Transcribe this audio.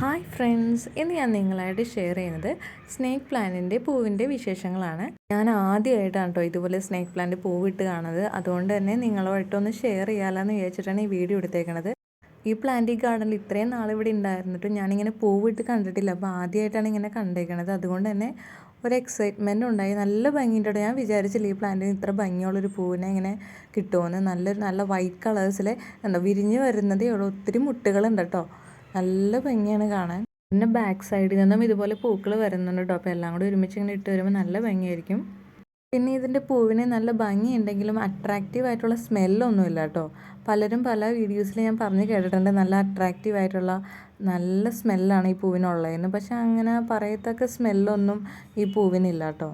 Hi friends, ഇന്ന് ഞാൻ നിങ്ങളായിട്ട് ഷെയർ ചെയ്യുന്നത് സ്നേക്ക് പ്ലാന്റിൻ്റെ പൂവിൻ്റെ വിശേഷങ്ങളാണ്. ഞാൻ ആദ്യമായിട്ടാണ് കേട്ടോ ഇതുപോലെ സ്നേക്ക് പ്ലാന്റ് പൂവിട്ട് കാണുന്നത്. അതുകൊണ്ട് തന്നെ നിങ്ങളുമായിട്ടൊന്ന് ഷെയർ ചെയ്യാമെന്ന് വിചാരിച്ചിട്ടാണ് ഈ വീഡിയോ എടുത്തേക്കണത്. ഈ പ്ലാന്റ് ഈ ഗാർഡനിൽ ഇത്രയും നാളിവിടെ ഉണ്ടായിരുന്നിട്ടും ഞാനിങ്ങനെ പൂവിട്ട് കണ്ടിട്ടില്ല. അപ്പോൾ ആദ്യമായിട്ടാണ് ഇങ്ങനെ കണ്ടേക്കണത്. അതുകൊണ്ട് തന്നെ ഒരു എക്സൈറ്റ്മെൻറ്റ് ഉണ്ടായി. നല്ല ഭംഗിയുണ്ട്. ഞാൻ വിചാരിച്ചില്ല ഈ പ്ലാന്റിന് ഇത്ര ഭംഗിയുള്ളൊരു പൂവിനെ ഇങ്ങനെ കിട്ടുമെന്ന്. നല്ല വൈറ്റ് കളേഴ്സിൽ എന്താ വിരിഞ്ഞ് വരുന്നതേ ഉള്ളൂ. ഒത്തിരി മുട്ടുകളുണ്ട് കേട്ടോ. നല്ല ഭംഗിയാണ് കാണാൻ. പിന്നെ ബാക്ക് സൈഡിൽ നിന്നും ഇതുപോലെ പൂക്കൾ വരുന്നുണ്ട് കേട്ടോ. അപ്പോൾ എല്ലാം കൂടി ഒരുമിച്ച് ഇങ്ങനെ ഇട്ട് വരുമ്പോൾ നല്ല ഭംഗിയായിരിക്കും. പിന്നെ ഇതിൻ്റെ പൂവിന് നല്ല ഭംഗിയുണ്ടെങ്കിലും അട്രാക്റ്റീവ് ആയിട്ടുള്ള സ്മെല്ലൊന്നുമില്ല കേട്ടോ. പലരും പല വീഡിയോസിൽ ഞാൻ പറഞ്ഞ് കേട്ടിട്ടുണ്ട് നല്ല അട്രാക്റ്റീവ് ആയിട്ടുള്ള നല്ല സ്മെല്ലാണ് ഈ പൂവിനുള്ളതെന്ന്. പക്ഷെ അങ്ങനെ പറയത്തക്ക സ്മെല്ലൊന്നും ഈ പൂവിനില്ല കേട്ടോ.